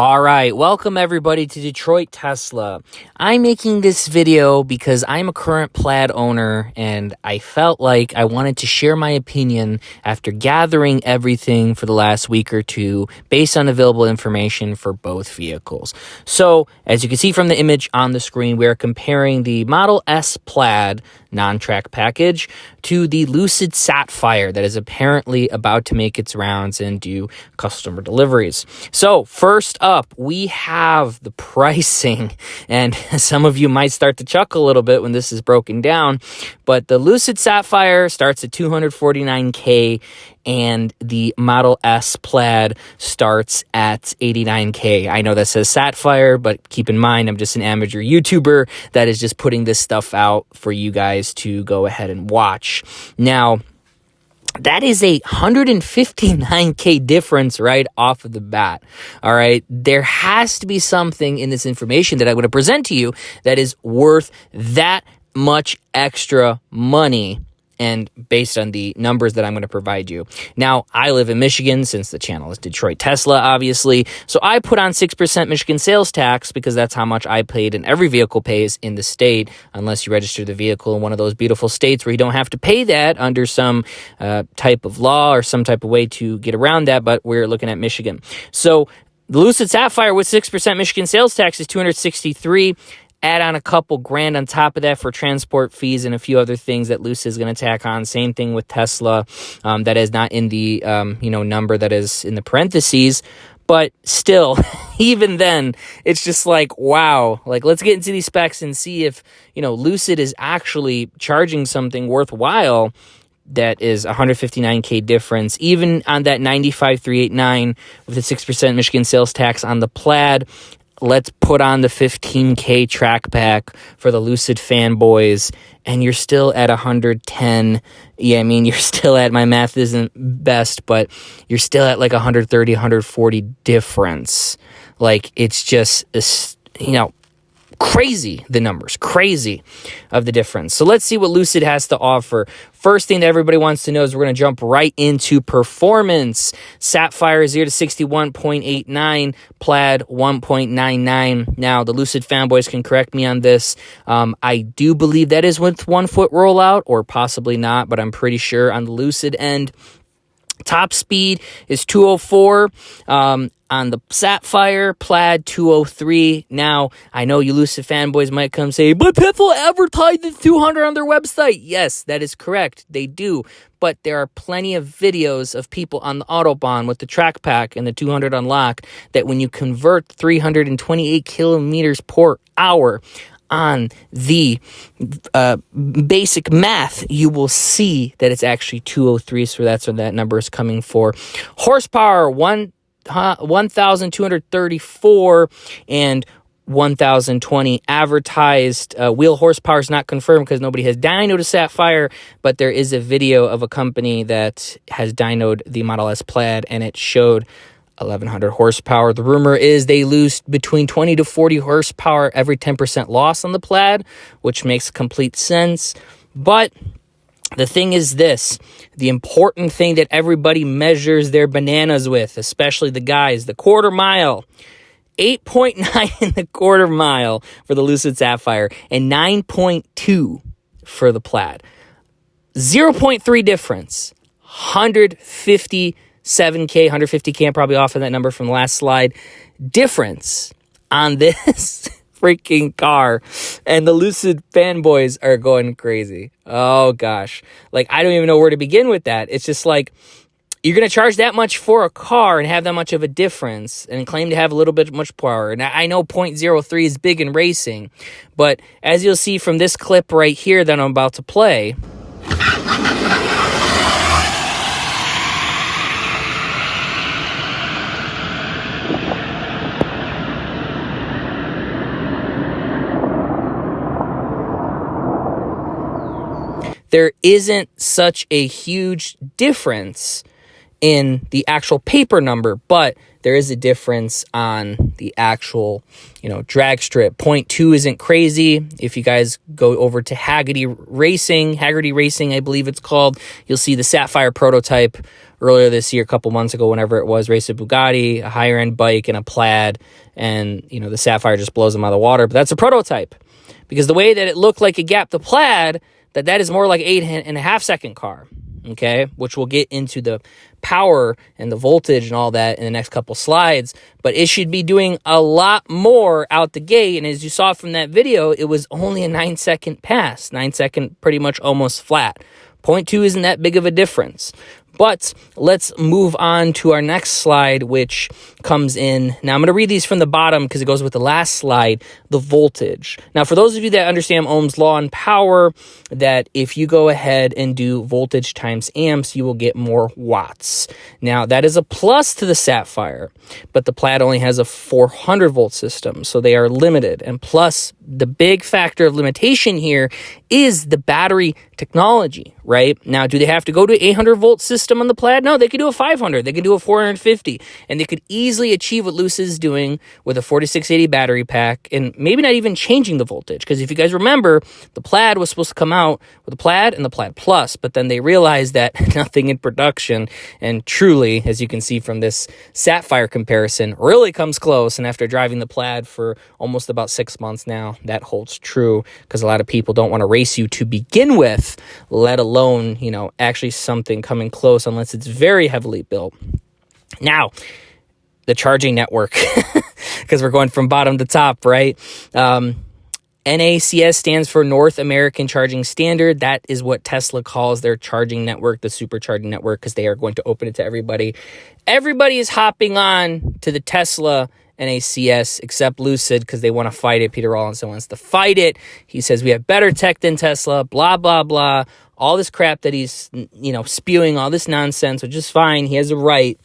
All right, welcome everybody to Detroit Tesla. I'm making this video because I'm a current Plaid owner and I felt like I wanted to share my opinion after gathering everything for the last week or two based on available information for both vehicles. So, as you can see from the image on the screen, we are comparing the Model S Plaid non-track package to the Lucid Sapphire that is apparently about to make its rounds and do customer deliveries. So, first up, we have the pricing, and some of you might start to chuckle a little bit when this is broken down, but the Lucid Sapphire starts at $249K and the Model S Plaid starts at $89K. I know that says Sapphire, but keep in mind, I'm just an amateur YouTuber that is just putting this stuff out for you guys to go ahead and watch. Now, that is a $159K difference right off of the bat. All right. There has to be something in this information that I'm going to present to you that is worth that much extra money, and based on the numbers that I'm going to provide you. Now, I live in Michigan since the channel is Detroit Tesla, obviously. So I put on 6% Michigan sales tax because that's how much I paid and every vehicle pays in the state, unless you register the vehicle in one of those beautiful states where you don't have to pay that under some type of law or some type of way to get around that. But we're looking at Michigan. So the Lucid Sapphire with 6% Michigan sales tax is $263. Add on a couple grand on top of that for transport fees and a few other things that Lucid is going to tack on. Same thing with Tesla. That is not in the number that is in the parentheses. But still, even then, it's just like, wow. Like, let's get into these specs and see if, Lucid is actually charging something worthwhile that is $159K difference. Even on that $95,389 with the 6% Michigan sales tax on the Plaid, let's put on the $15K track pack for the Lucid fanboys, and you're still at 110. Yeah, I mean, you're still at, my math isn't best, but you're still at like 130, 140 difference. Like, it's just, crazy, the numbers, crazy of the difference. So let's see what Lucid has to offer. First thing that everybody wants to know is we're going to jump right into performance. Sapphire 0 to 61.89, Plaid 1.99. Now, the Lucid fanboys can correct me on this. I do believe that is with 1 foot rollout, or possibly not, but I'm pretty sure on the Lucid end. Top speed is 204. On the Sapphire, Plaid 203. Now, I know you Lucid fanboys might come say, but people advertise the 200 on their website. Yes, that is correct. They do. But there are plenty of videos of people on the Autobahn with the track pack and the 200 unlock that when you convert 328 kilometers per hour on the basic math, you will see that it's actually 203. So that's where that number is coming for. Horsepower, 1,234 and 1,020 advertised. Wheel horsepower is not confirmed because nobody has dynoed a Sapphire, but there is a video of a company that has dynoed the Model S Plaid, and it showed 1,100 horsepower. The rumor is they lose between 20 to 40 horsepower every 10% loss on the Plaid, which makes complete sense. But the thing is this, the important thing that everybody measures their bananas with, especially the guys, the quarter mile, 8.9 in the quarter mile for the Lucid Sapphire and 9.2 for the Plaid. 0.3 difference, 157K, 150K, I'm probably off of that number from the last slide, difference on this freaking car, and the Lucid fanboys are going crazy. Oh gosh, like I don't even know where to begin with that. It's just like, you're going to charge that much for a car and have that much of a difference and claim to have a little bit much power. And I know 0.03 is big in racing, but as you'll see from this clip right here that I'm about to play, there isn't such a huge difference in the actual paper number, but there is a difference on the actual, drag strip. 0.2 isn't crazy. If you guys go over to Haggerty Racing, I believe it's called, you'll see the Sapphire prototype earlier this year, a couple months ago, whenever it was, race a Bugatti, a higher end bike, and a Plaid, and the Sapphire just blows them out of the water. But that's a prototype, because the way that it looked like it gapped the Plaid, that is more like 8.5 second car, okay, which we'll get into the power and the voltage and all that in the next couple slides. But it should be doing a lot more out the gate, and as you saw from that video, it was only a 9-second pass, 9-second, pretty much almost flat. 0.2 isn't that big of a difference. But let's move on to our next slide, which comes in. Now, I'm going to read these from the bottom because it goes with the last slide, the voltage. Now, for those of you that understand Ohm's law and power, that if you go ahead and do voltage times amps, you will get more watts. Now, that is a plus to the Sapphire, but the Plaid only has a 400-volt system, so they are limited. And plus, the big factor of limitation here is the battery technology, right? Now, do they have to go to 800-volt system on the Plaid? No, they could do a 500. They could do a 450. And they could easily achieve what Lucid's doing with a 4680 battery pack and maybe not even changing the voltage. Because if you guys remember, the Plaid was supposed to come out with the Plaid and the Plaid Plus, but then they realized that nothing in production. And truly, as you can see from this Sapphire comparison, really comes close. And after driving the Plaid for almost about 6 months now, that holds true, because a lot of people don't want to race you to begin with, let alone, actually something coming close, unless it's very heavily built. Now, the charging network, because we're going from bottom to top, right? NACS stands for North American Charging Standard. That is what Tesla calls their charging network, the supercharging network, because they are going to open it to everybody. Everybody is hopping on to the Tesla NACS except Lucid, because they want to fight it. Peter Rawlinson wants to fight it. He says we have better tech than Tesla, blah, blah, blah. All this crap that he's, spewing, all this nonsense, which is fine. He has a right.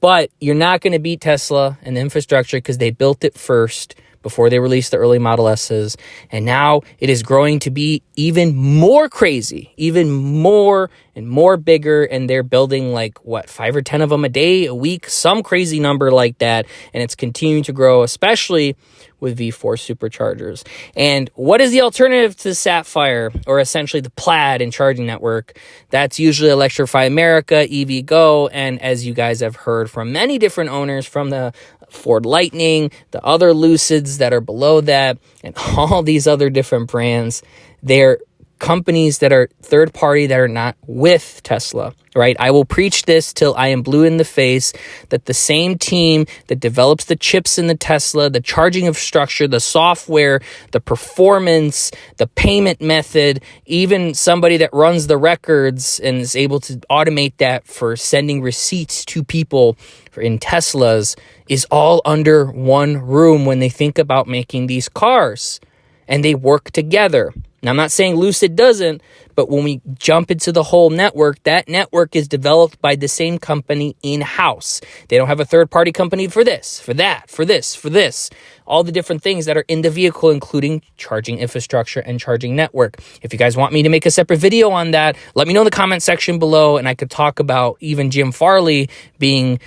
But you're not going to beat Tesla and the infrastructure, because they built it first before they released the early Model S's. And now it is growing to be even more crazy, even more and more bigger. And they're building 5 or 10 of them a day, a week, some crazy number like that. And it's continuing to grow, especially with V4 superchargers. And what is the alternative to the Sapphire, or essentially the Plaid and charging network? That's usually Electrify America, EVgo, and as you guys have heard from many different owners, from the Ford Lightning, the other Lucids that are below that, and all these other different brands, they're companies that are third party, that are not with Tesla, right? I will preach this till I am blue in the face, that the same team that develops the chips in the Tesla, the charging infrastructure, the software, the performance, the payment method, even somebody that runs the records and is able to automate that for sending receipts to people in Teslas, is all under one room when they think about making these cars. And they work together. Now, I'm not saying Lucid doesn't, but when we jump into the whole network, that network is developed by the same company in-house. They don't have a third-party company for this, for that, for this. All the different things that are in the vehicle, including charging infrastructure and charging network. If you guys want me to make a separate video on that, let me know in the comment section below, and I could talk about even Jim Farley being,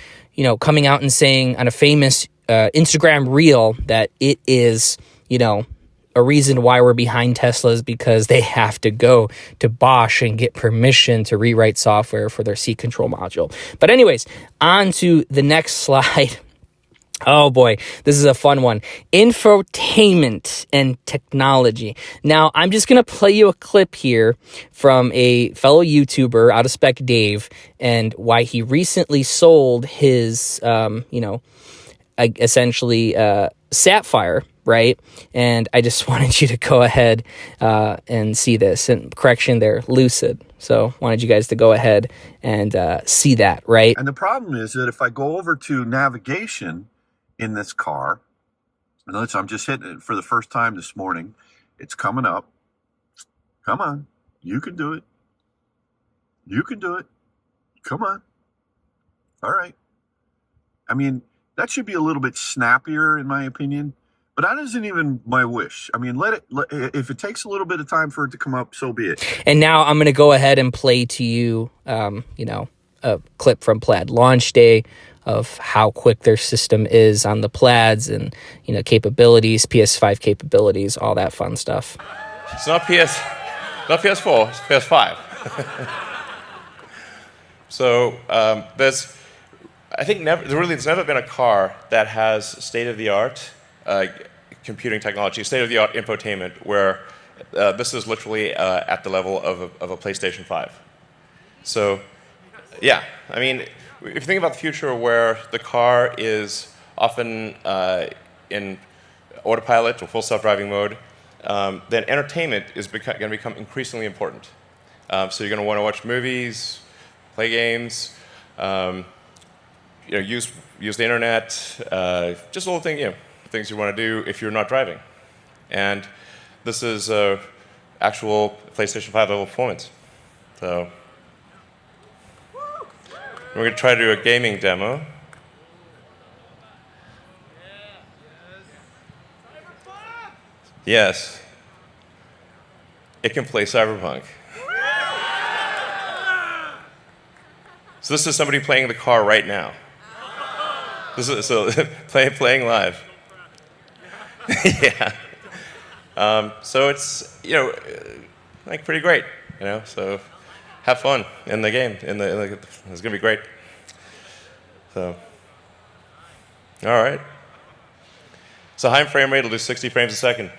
coming out and saying on a famous Instagram reel that it is, a reason why we're behind Teslas, because they have to go to Bosch and get permission to rewrite software for their seat control module. But anyways, on to the next slide. Oh boy, this is a fun one. Infotainment and technology. Now, I'm just going to play you a clip here from a fellow YouTuber, Out of Spec Dave, and why he recently sold his, essentially Sapphire, right? And I just wanted you to go ahead and see this. And correction there, Lucid. So wanted you guys to go ahead and see that, right? And the problem is that if I go over to navigation in this car, and I'm just hitting it for the first time this morning. It's coming up. Come on. You can do it. You can do it. Come on. All right. I mean, that should be a little bit snappier in my opinion, but that isn't even my wish. I mean, if it takes a little bit of time for it to come up, so be it. And now I'm going to go ahead and play to you, a clip from Plaid launch day of how quick their system is on the Plaids and, you know, capabilities, PS5 capabilities, all that fun stuff. It's not PS4, it's PS5. So I think there's never been a car that has state-of-the-art computing technology, state-of-the-art infotainment, where this is literally at the level of a PlayStation 5. So, yeah, I mean, if you think about the future where the car is often in autopilot or full self-driving mode, then entertainment is going to become increasingly important. So you're going to want to watch movies, play games, use the internet, just little things you want to do if you're not driving. And this is actual PlayStation 5 level performance. So we're going to try to do a gaming demo. Yes. It can play Cyberpunk. So this is somebody playing the car right now. This is playing live. Yeah. So it's like pretty great, So have fun in the game. It's gonna be great. So, all right. So high frame rate will do 60 frames a second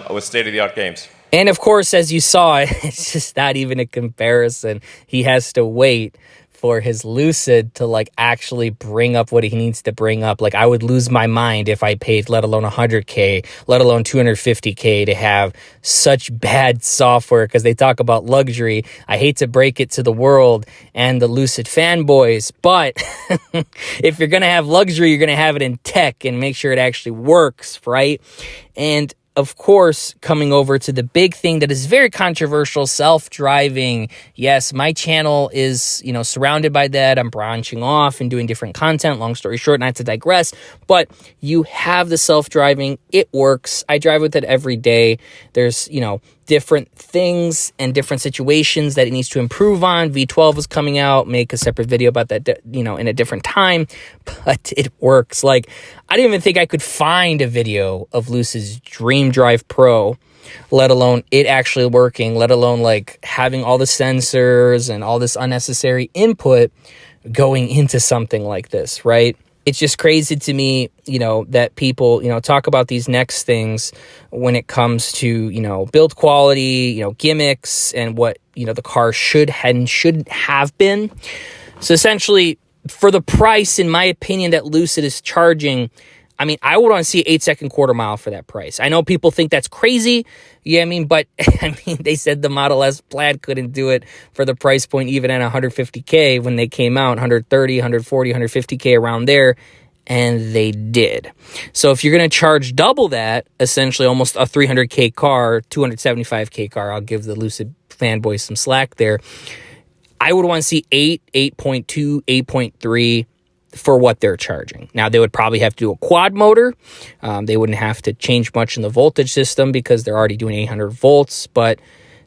with state-of-the-art games. And of course, as you saw, it's just not even a comparison. He has to wait for his Lucid to like actually bring up what he needs to bring up. Like I would lose my mind if I paid let alone 100K, let alone 250K to have such bad software, because they talk about luxury. I hate to break it to the world and the Lucid fanboys, but if you're going to have luxury, you're going to have it in tech and make sure it actually works, right? And of course, coming over to the big thing that is very controversial, self-driving. Yes, my channel is, surrounded by that. I'm branching off and doing different content. Long story short, not to digress, but you have the self-driving. It works. I drive with it every day. There's, different things and different situations that it needs to improve on. V12 is coming out. Make a separate video about that, in a different time, but it works. Like, I didn't even think I could find a video of Lucid's Dream Drive Pro, let alone it actually working, let alone like having all the sensors and all this unnecessary input going into something like this, right? It's just crazy to me, that people, talk about these next things when it comes to, build quality, gimmicks, and what, the car should and shouldn't have been. So essentially, for the price, in my opinion, that Lucid is charging, I mean, I would want to see an 8-second quarter mile for that price. I know people think that's crazy. Yeah, but they said the Model S Plaid couldn't do it for the price point, even at 150K when they came out, 130, 140, 150K around there, and they did. So if you're going to charge double that, essentially almost a 300K car, 275K car, I'll give the Lucid fanboys some slack there. I would want to see 8, 8.2, 8.3 for what they're charging. Now, they would probably have to do a quad motor. They wouldn't have to change much in the voltage system because they're already doing 800 volts, but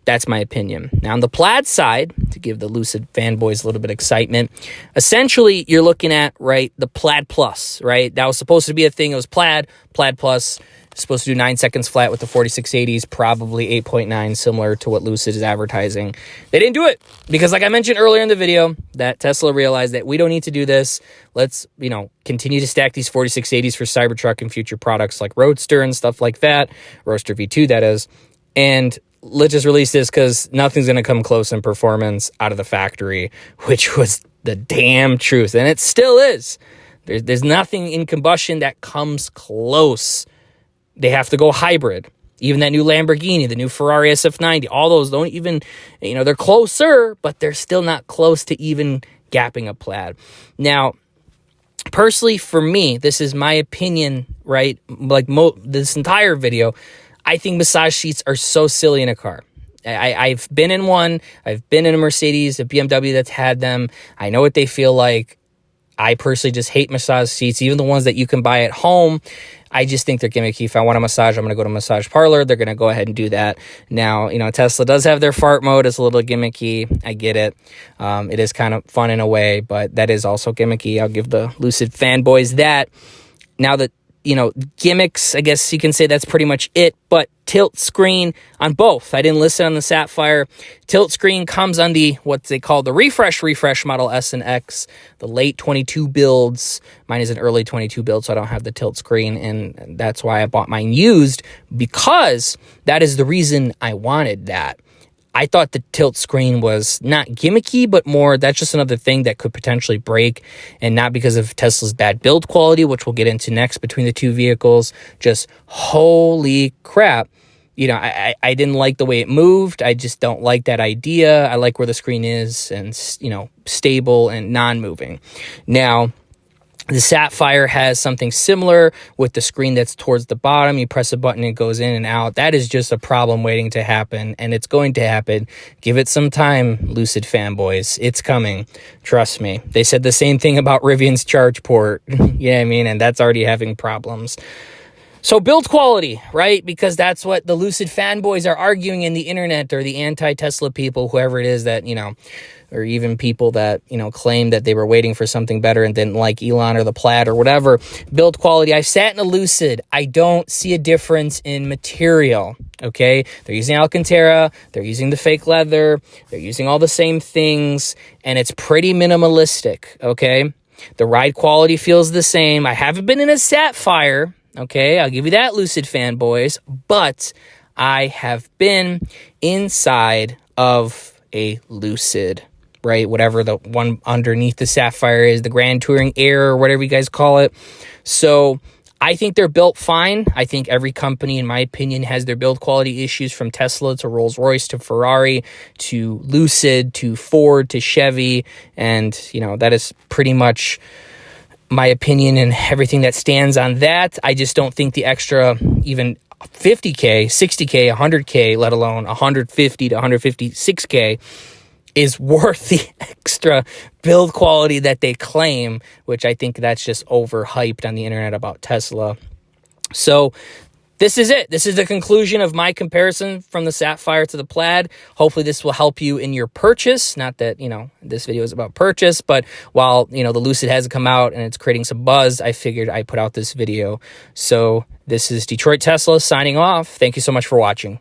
that's my opinion. Now, on the Plaid side, to give the Lucid fanboys a little bit of excitement, essentially, you're looking at, right, the Plaid Plus, right? That was supposed to be a thing. It was Plaid Plus. Supposed to do 9 seconds flat with the 4680s, probably 8.9, similar to what Lucid is advertising. They didn't do it because, like I mentioned earlier in the video, that Tesla realized that we don't need to do this. Let's, continue to stack these 4680s for Cybertruck and future products like Roadster and stuff like that. Roadster V2, that is. And let's just release this because nothing's going to come close in performance out of the factory, which was the damn truth. And it still is. There's nothing in combustion that comes close. They have to go hybrid. Even that new Lamborghini, the new Ferrari SF90, all those don't even, they're closer, but they're still not close to even gapping a Plaid. Now, personally, for me, this is my opinion, right? Like this entire video, I think massage seats are so silly in a car. I've been in one. I've been in a Mercedes, a BMW that's had them. I know what they feel like. I personally just hate massage seats, even the ones that you can buy at home. I just think they're gimmicky. If I want a massage, I'm going to go to a massage parlor. They're going to go ahead and do that. Now, Tesla does have their fart mode. It's a little gimmicky. I get it. It is kind of fun in a way, but that is also gimmicky. I'll give the Lucid fanboys that. Now that, gimmicks, I guess you can say that's pretty much it, but tilt screen on both. I didn't list it on the Sapphire. Tilt screen comes on the, what they call the refresh Model S and X, the late 22 builds. Mine is an early 22 build, so I don't have the tilt screen, and that's why I bought mine used, because that is the reason I wanted that. I thought the tilt screen was not gimmicky, but more that's just another thing that could potentially break, and not because of Tesla's bad build quality, which we'll get into next between the two vehicles. Just holy crap. I didn't like the way it moved. I just don't like that idea. I like where the screen is and, stable and non-moving. Now, the Sapphire has something similar with the screen that's towards the bottom. You press a button, it goes in and out. That is just a problem waiting to happen, and it's going to happen. Give it some time, Lucid fanboys. It's coming. Trust me. They said the same thing about Rivian's charge port. You know what I mean? And that's already having problems. So build quality, right? Because that's what the Lucid fanboys are arguing in the internet, or the anti-Tesla people, whoever it is that, or even people that, claim that they were waiting for something better and didn't like Elon or the Plaid or whatever. Build quality. I've sat in a Lucid. I don't see a difference in material, okay? They're using Alcantara. They're using the fake leather. They're using all the same things, and it's pretty minimalistic, okay? The ride quality feels the same. I haven't been in a Sapphire, okay? I'll give you that, Lucid fanboys, but I have been inside of a Lucid, right? Whatever the one underneath the Sapphire is, the Grand Touring Air or whatever you guys call it. So I think they're built fine. I think every company, in my opinion, has their build quality issues, from Tesla to Rolls-Royce to Ferrari to Lucid to Ford to Chevy. And, that is pretty much my opinion and everything that stands on that. I just don't think the extra, even 50K, 60K, 100K, let alone 150 to 156K, is worth the extra build quality that they claim, which I think that's just overhyped on the internet about Tesla. So this is it. This is the conclusion of my comparison from the Sapphire to the Plaid. Hopefully this will help you in your purchase. Not that, this video is about purchase, but while, the Lucid hasn't come out and it's creating some buzz, I figured I'd put out this video. So this is Detroit Tesla signing off. Thank you so much for watching.